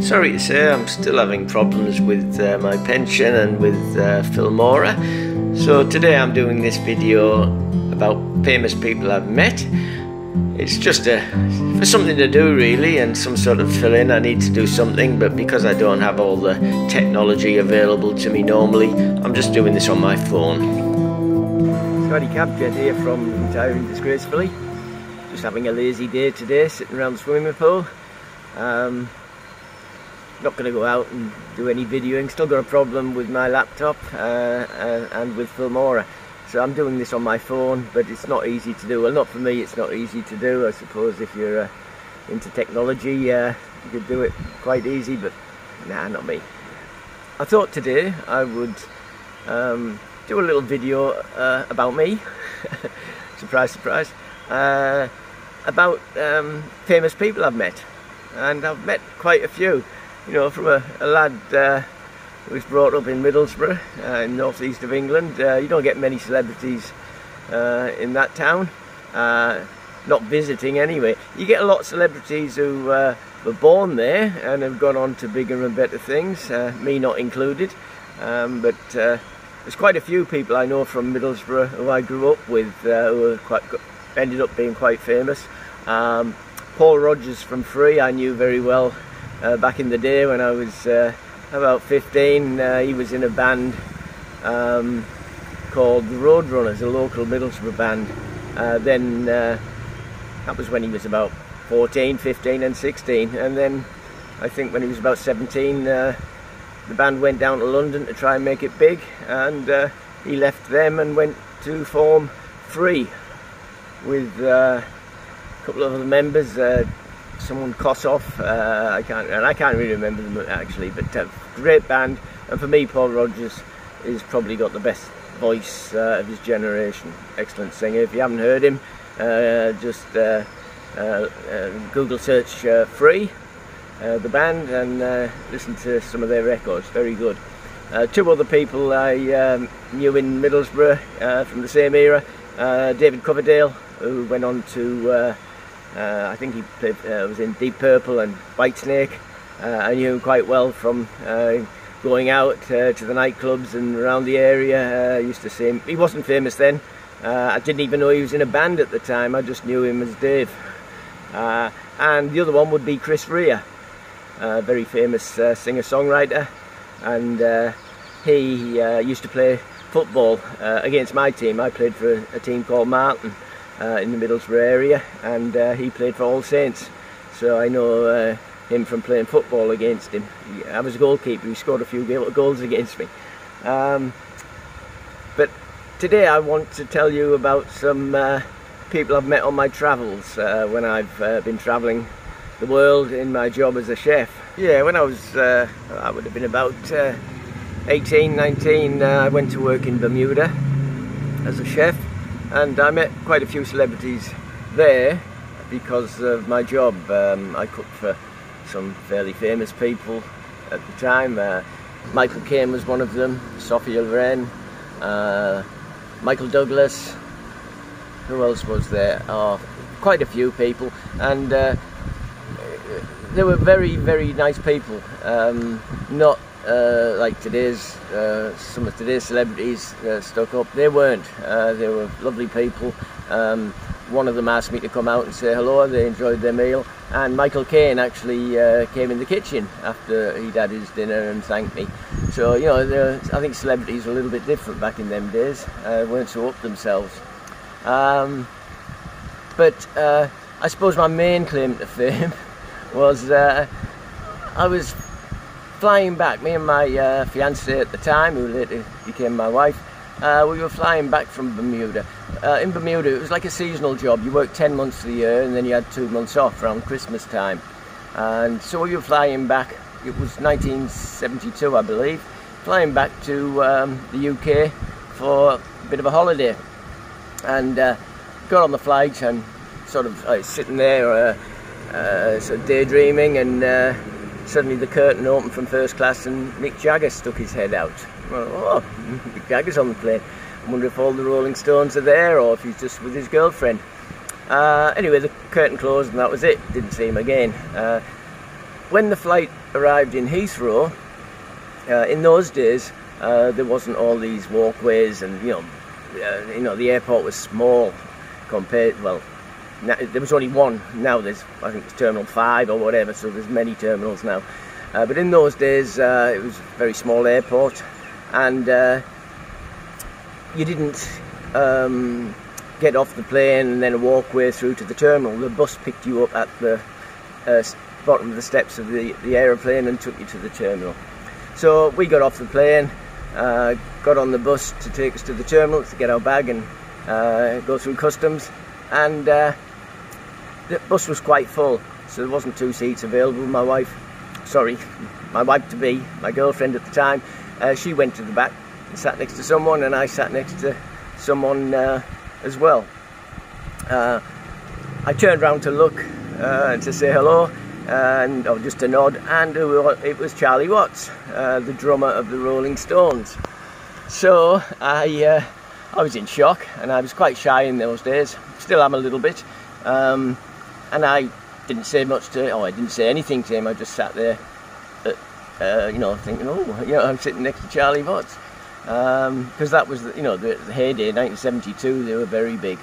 Sorry to say, I'm still having problems with my pension and with Filmora. So today I'm doing this video about famous people I've met. It's just for something to do really, and some sort of fill-in. I need to do something, but because I don't have all the technology available to me normally, I'm just doing this on my phone. Scotty Cabjet here from retiring Disgracefully. Just having a lazy day today, sitting around the swimming pool. Not going to go out and do any videoing. Still got a problem with my laptop and with Filmora. So I'm doing this on my phone, but it's not easy to do. Well, not for me, it's not easy to do. I suppose if you're into technology, you could do it quite easy, but nah, not me. I thought today I would do a little video about me. Surprise, surprise. About famous people I've met. And I've met quite a few. You know, from a lad who was brought up in Middlesbrough, in the northeast of England. You don't get many celebrities in that town, not visiting anyway. You get a lot of celebrities who were born there and have gone on to bigger and better things, me not included. But there's quite a few people I know from Middlesbrough who I grew up with who ended up being quite famous. Paul Rogers from Free I knew very well. Back in the day when I was about 15, he was in a band called the Roadrunners, a local Middlesbrough band. Then that was when he was about 14, 15 and 16, and then I think when he was about 17 the band went down to London to try and make it big, and he left them and went to form Free with a couple of other members. Someone Kossoff, I can't really remember them actually, but great band. And for me, Paul Rogers is probably got the best voice of his generation. Excellent singer. If you haven't heard him, just Google search Free, the band, and listen to some of their records. Very good. Two other people I knew in Middlesbrough from the same era. David Coverdale, who went on to I think he played, was in Deep Purple and Whitesnake. I knew him quite well from going out to the nightclubs and around the area. I used to see him. He wasn't famous then. I didn't even know he was in a band at the time. I just knew him as Dave. And the other one would be Chris Rea, a very famous singer-songwriter. And he used to play football against my team. I played for a team called Martin. In the Middlesbrough area, and he played for All Saints, so I know him from playing football against him. I was a goalkeeper. He scored a few goals against me. But today I want to tell you about some people I've met on my travels when I've been travelling the world in my job as a chef. Yeah, when I was, I would have been about 18, 19, I went to work in Bermuda as a chef. And I met quite a few celebrities there because of my job. I cooked for some fairly famous people at the time. Michael Caine was one of them, Sophia Loren, Michael Douglas. Who else was there? Oh, quite a few people. And they were very, very nice people. Not like today's, some of today's celebrities stuck up. They weren't. They were lovely people. One of them asked me to come out and say hello. They enjoyed their meal, and Michael Caine actually came in the kitchen after he'd had his dinner and thanked me. So you know, I think celebrities were a little bit different back in them days. Weren't so up themselves. But I suppose my main claim to fame was I was flying back, me and my fiancée at the time, who later became my wife, we were flying back from Bermuda. In Bermuda, it was like a seasonal job. You worked 10 months of the year and then you had 2 months off around Christmas time. And so we were flying back, it was 1972 I believe, flying back to the UK for a bit of a holiday. And got on the flight and sort of sitting there sort of daydreaming, and suddenly the curtain opened from first class and Mick Jagger stuck his head out. Well, oh, Mick Jagger's on the plane. I wonder if all the Rolling Stones are there or if he's just with his girlfriend. Anyway, the curtain closed and that was it. Didn't see him again. when the flight arrived in Heathrow, in those days, there wasn't all these walkways, and you know, the airport was small compared. Well, there was only one. Now there's, I think it's Terminal 5 or whatever. So there's many terminals now. But in those days, it was a very small airport, and you didn't get off the plane and then walk way through to the terminal. The bus picked you up at the bottom of the steps of the aeroplane and took you to the terminal. So we got off the plane, got on the bus to take us to the terminal to get our bag and go through customs, and the bus was quite full, so there wasn't 2 seats available. My wife to be, my girlfriend at the time, she went to the back and sat next to someone, and I sat next to someone as well. I turned around to look to say hello, and just to nod, and it was Charlie Watts, the drummer of the Rolling Stones. So I was in shock, and I was quite shy in those days. Still am a little bit, and I didn't say much to. I didn't say anything to him. I just sat there, you know, thinking, oh, you know, I'm sitting next to Charlie Watts, because that was, you know, the heyday, 1972. They were very big,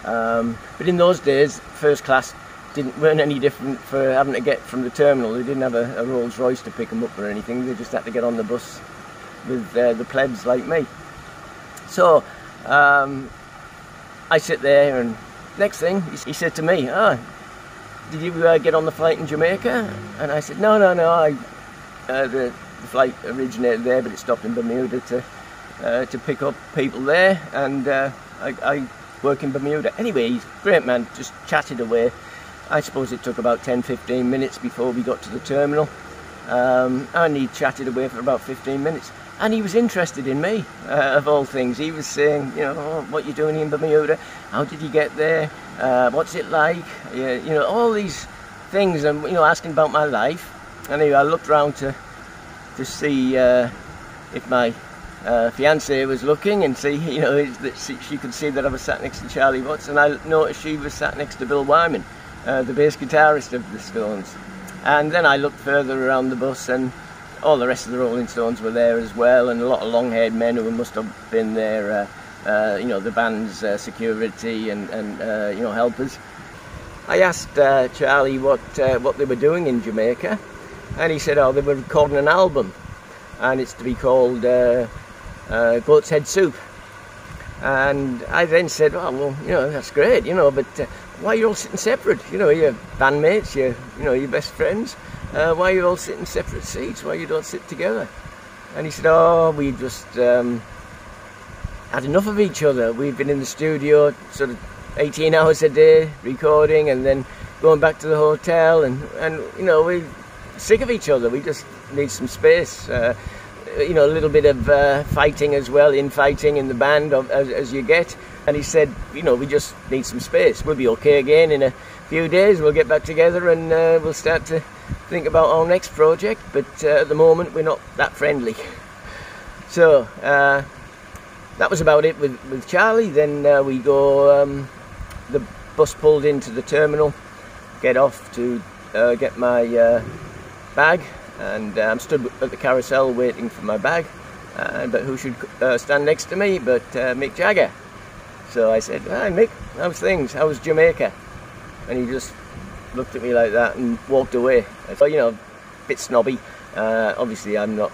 but in those days, first class weren't any different for having to get from the terminal. They didn't have a Rolls Royce to pick them up or anything. They just had to get on the bus with the plebs like me. So I sit there, and next thing he said to me, did you get on the flight in Jamaica? And I said, no, the flight originated there, but it stopped in Bermuda to pick up people there, and I work in Bermuda. Anyway, he's a great man, just chatted away. I suppose it took about 10-15 minutes before we got to the terminal, and he chatted away for about 15 minutes, and he was interested in me, of all things. He was saying, you know, oh, what you're doing in Bermuda, how did you get there, what's it like, you know, all these things, and, you know, asking about my life. Anyway, I looked around to see if my fiancée was looking, and see, you know, that she could see that I was sat next to Charlie Watts, and I noticed she was sat next to Bill Wyman, the bass guitarist of the Stones. And then I looked further around the bus, and all the rest of the Rolling Stones were there as well, and a lot of long-haired men who must have been there, you know, the band's security and you know, helpers. I asked Charlie what they were doing in Jamaica, and he said, oh, they were recording an album, and it's to be called Goat's Head Soup. And I then said, oh, well, you know, that's great, you know, but why are you all sitting separate? You know, you're bandmates, you know, you're best friends. Why are you all sitting separate seats? Why you don't sit together? And he said, oh, we just had enough of each other. We've been in the studio sort of 18 hours a day recording, and then going back to the hotel, and you know, we're sick of each other. We just need some space. You know, a little bit of fighting as well, infighting in the band as you get. And he said, you know, we just need some space. We'll be okay again in a few days. We'll get back together, and we'll start to think about our next project. But at the moment, we're not that friendly. So that was about it with Charlie. Then we go, the bus pulled into the terminal, get off to get my bag. And I'm stood at the carousel waiting for my bag, but who should stand next to me but Mick Jagger. So I said, hi Mick, how's things, how's Jamaica? And he just looked at me like that and walked away. So, you know, a bit snobby, obviously I'm not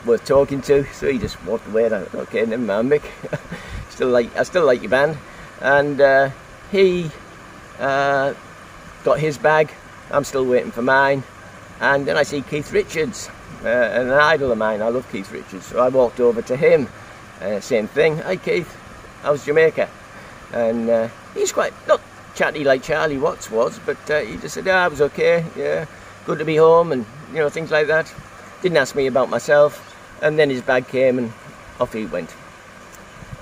worth talking to, so he just walked away, and I thought, okay, never mind Mick, I still like your band. And he got his bag, I'm still waiting for mine. And then I see Keith Richards, an idol of mine. I love Keith Richards, so I walked over to him. Same thing. Hi Keith, how's Jamaica? And he's quite not chatty like Charlie Watts was, but he just said, I was okay, yeah, good to be home, and you know, things like that. Didn't ask me about myself. And then his bag came, and off he went.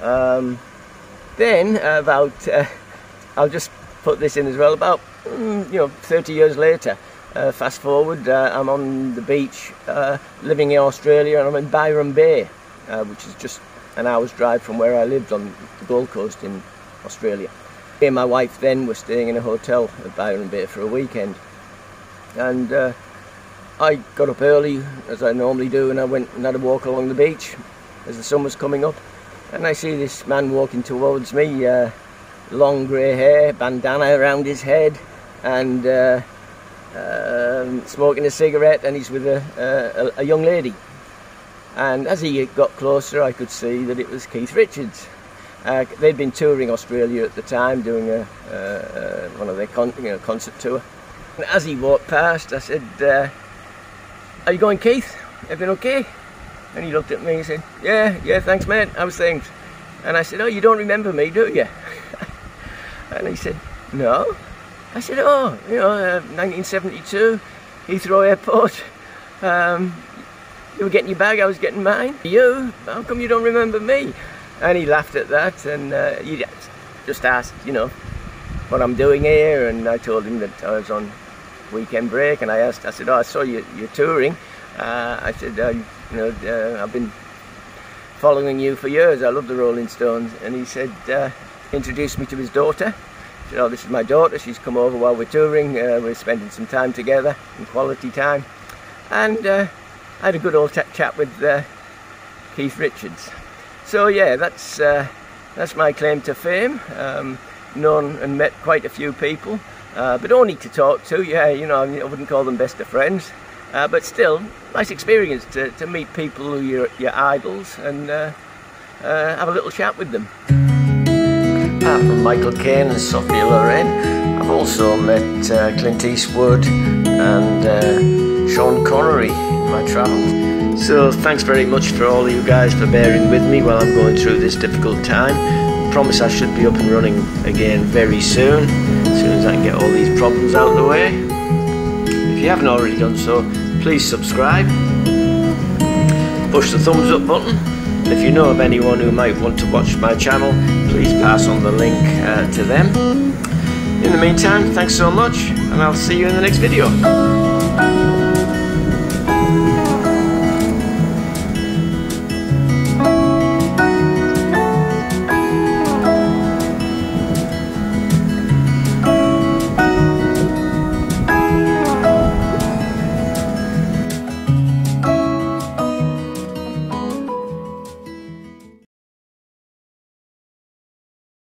Then about, I'll just put this in as well. About you know, 30 years later. Fast forward, I'm on the beach, living in Australia, and I'm in Byron Bay, which is just an hour's drive from where I lived on the Gold Coast in Australia. Me and my wife then were staying in a hotel at Byron Bay for a weekend, and I got up early, as I normally do, and I went and had a walk along the beach as the sun was coming up. And I see this man walking towards me, long grey hair, bandana around his head, and smoking a cigarette, and he's with a young lady. And as he got closer, I could see that it was Keith Richards. They'd been touring Australia at the time, doing one of their concert tour. And as he walked past, I said, "Are you going, Keith? Everything okay?" And he looked at me and said, yeah, thanks mate, how's things?" And I said, "Oh, you don't remember me, do you?" And he said, "No." I said, "Oh, 1972, Heathrow Airport. You were getting your bag, I was getting mine. You? How come you don't remember me?" And he laughed at that, and he just asked, what I'm doing here, and I told him that I was on weekend break, and I said, "Oh, I saw you're touring." I said, "I've been following you for years. I love the Rolling Stones." And he said, introduced me to his daughter. He said, "Oh, this is my daughter. She's come over while we're touring. We're spending some time together, in quality time." And I had a good old chat with Keith Richards. So yeah, that's my claim to fame. Known and met quite a few people, but only to talk to. I wouldn't call them best of friends, but still, nice experience to meet people who are your idols and have a little chat with them. Apart from Michael Caine and Sophia Loren, I've also met Clint Eastwood and Sean Connery in my travels. So thanks very much for all of you guys for bearing with me while I'm going through this difficult time. Promise I should be up and running again very soon as I can get all these problems out of the way. If you haven't already done so, please subscribe, push the thumbs up button. If you know of anyone who might want to watch my channel, please pass on the link to them. In the meantime, thanks so much, and I'll see you in the next video.